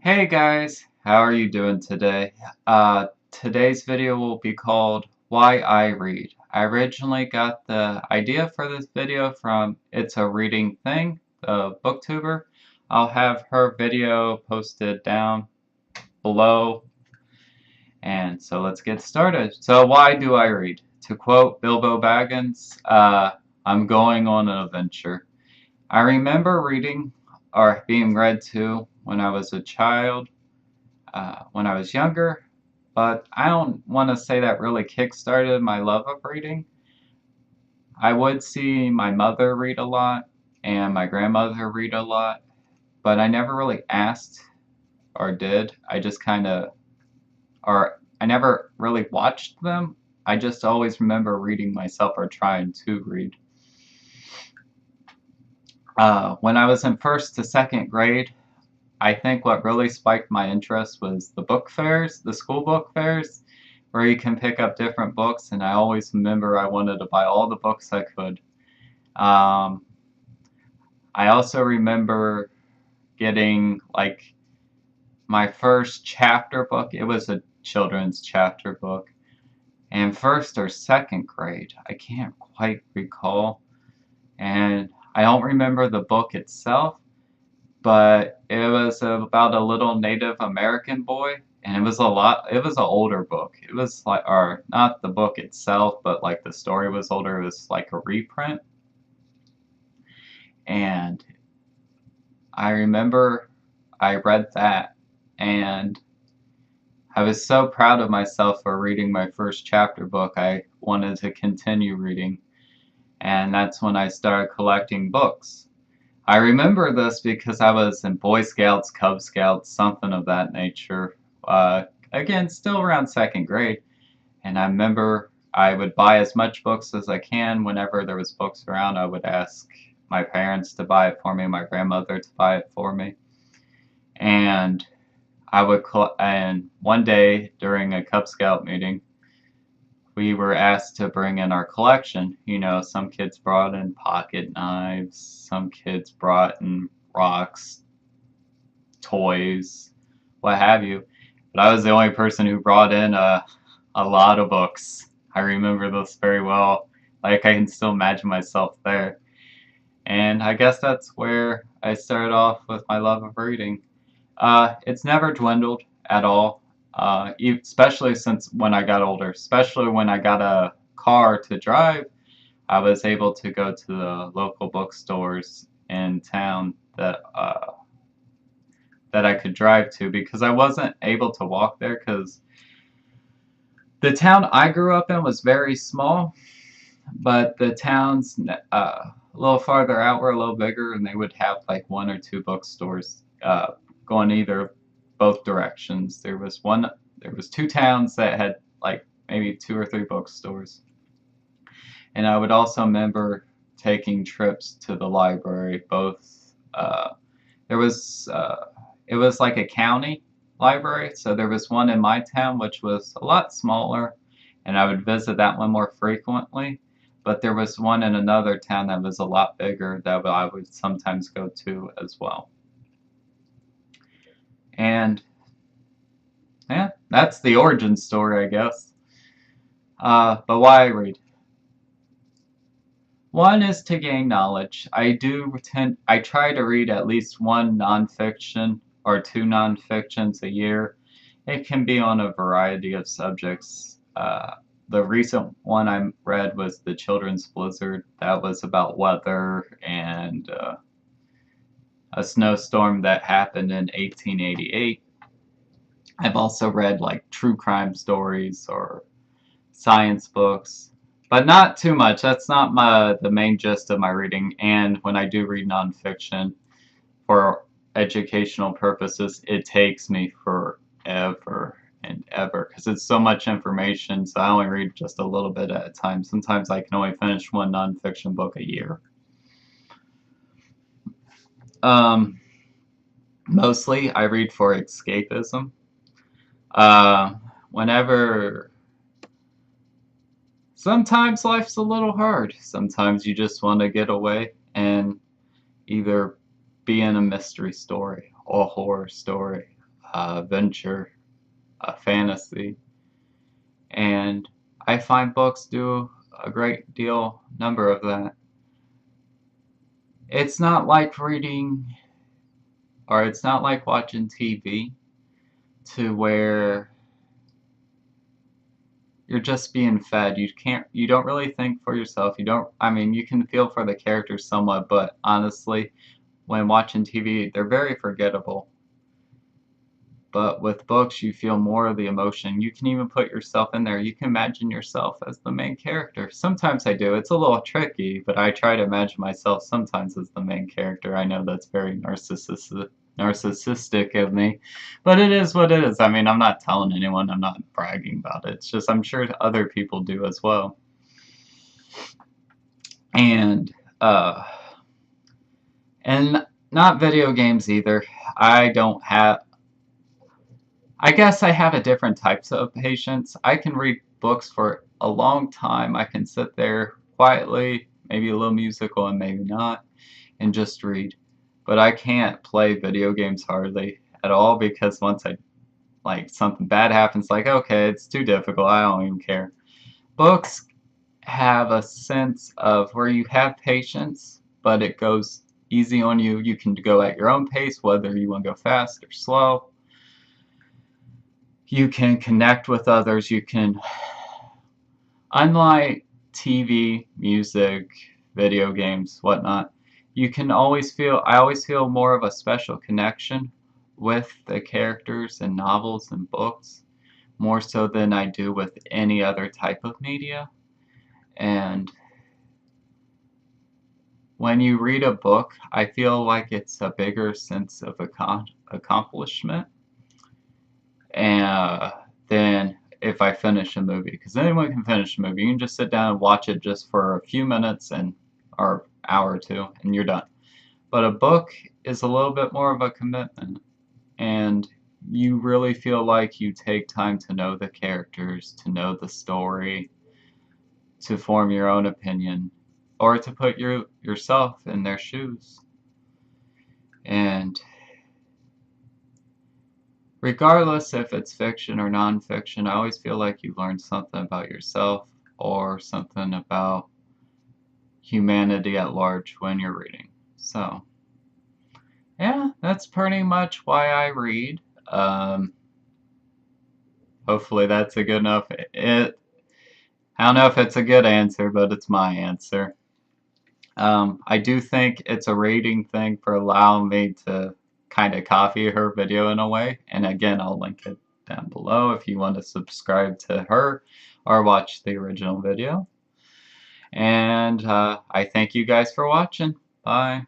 Hey guys, how are you doing today? Today's video will be called Why I Read. I originally got the idea for this video from It's a Reading Thing, the booktuber. I'll have her video posted down below. And so let's get started. So why do I read? To quote Bilbo Baggins, I'm going on an adventure. I remember reading or being read to when I was a child. When I was younger, but I don't want to say that really kick-started my love of reading. I would see my mother read a lot and my grandmother read a lot, but I never really asked or did. I just kind of, or I never really watched them. I just always remember reading myself or trying to read. When I was in first to second grade, I think what really spiked my interest was the book fairs, the school book fairs, where you can pick up different books, and I always remember I wanted to buy all the books I could. Um, I also remember getting like my first chapter book. It was a children's chapter book, and first or second grade, I can't quite recall, and I don't remember the book itself, but it was about a little Native American boy, and it was an older book. It was like, or not the book itself, but like the story was older. It was like a reprint, and I remember I read that, and I was so proud of myself for reading my first chapter book. I wanted to continue reading, and that's when I started collecting books. I remember this because I was in Boy Scouts, Cub Scouts, something of that nature. Again, still around second grade. And I remember I would buy as much books as I can. Whenever there was books around, I would ask my parents to buy it for me, my grandmother to buy it for me. And and one day during a Cub Scout meeting, we were asked to bring in our collection. You know, some kids brought in pocket knives, some kids brought in rocks, toys, what have you. But I was the only person who brought in a lot of books. I remember this very well. Like, I can still imagine myself there. And I guess that's where I started off with my love of reading. It's never dwindled at all, especially since when I got older, especially when I got a car to drive. I was able to go to the local bookstores in town that I could drive to because I wasn't able to walk there because the town I grew up in was very small, but the towns a little farther out were a little bigger, and they would have like one or two bookstores going either both directions. There was two towns that had like maybe two or three bookstores, and I would also remember taking trips to the library. There was it was like a county library, so there was one in my town which was a lot smaller, and I would visit that one more frequently. But there was one in another town that was a lot bigger that I would sometimes go to as well. And yeah, that's the origin story, I guess. But why I read? One is to gain knowledge. I try to read at least one nonfiction or two nonfictions a year. It can be on a variety of subjects. The recent one I read was The Children's Blizzard. That was about weather and a snowstorm that happened in 1888. I've also read like true crime stories or science books, but not too much. That's not the main gist of my reading. And when I do read nonfiction for educational purposes, it takes me forever and ever because it's so much information. So I only read just a little bit at a time. Sometimes I can only finish one nonfiction book a year. Mostly I read for escapism. Whenever sometimes life's a little hard. Sometimes you just want to get away and either be in a mystery story, a horror story, adventure, fantasy, and I find books do a great deal number of that. It's not like reading, or it's not like watching TV to where you're just being fed. You don't really think for yourself. I mean, you can feel for the characters somewhat, but honestly, when watching TV, they're very forgettable. But with books, you feel more of the emotion. You can even put yourself in there. You can imagine yourself as the main character. Sometimes I do. It's a little tricky, but I try to imagine myself sometimes as the main character. I know that's very narcissistic of me, but it is what it is. I mean, I'm not telling anyone. I'm not bragging about it. It's just I'm sure other people do as well. And not video games either. I guess I have a different types of patience. I can read books for a long time. I can sit there quietly, maybe a little musical and maybe not, and just read. But I can't play video games hardly at all because once something bad happens, like, okay, it's too difficult, I don't even care. Books have a sense of where you have patience, but it goes easy on you. You can go at your own pace, whether you want to go fast or slow. You can connect with others. Unlike TV, music, video games, whatnot, I always feel more of a special connection with the characters in novels and books, more so than I do with any other type of media. And when you read a book, I feel like it's a bigger sense of accomplishment than if I finish a movie, because anyone can finish a movie. You can just sit down and watch it just for a few minutes or hour or two and you're done. But a book is a little bit more of a commitment, and you really feel like you take time to know the characters, to know the story, to form your own opinion, or to put yourself in their shoes. And regardless if it's fiction or non-fiction, I always feel like you learn something about yourself or something about humanity at large when you're reading. So, yeah, that's pretty much why I read. Hopefully that's a good enough. I don't know if it's a good answer, but it's my answer. I do think it's a rating thing for allowing me to kind of copy her video in a way, and again, I'll link it down below if you want to subscribe to her or watch the original video. And I thank you guys for watching. Bye.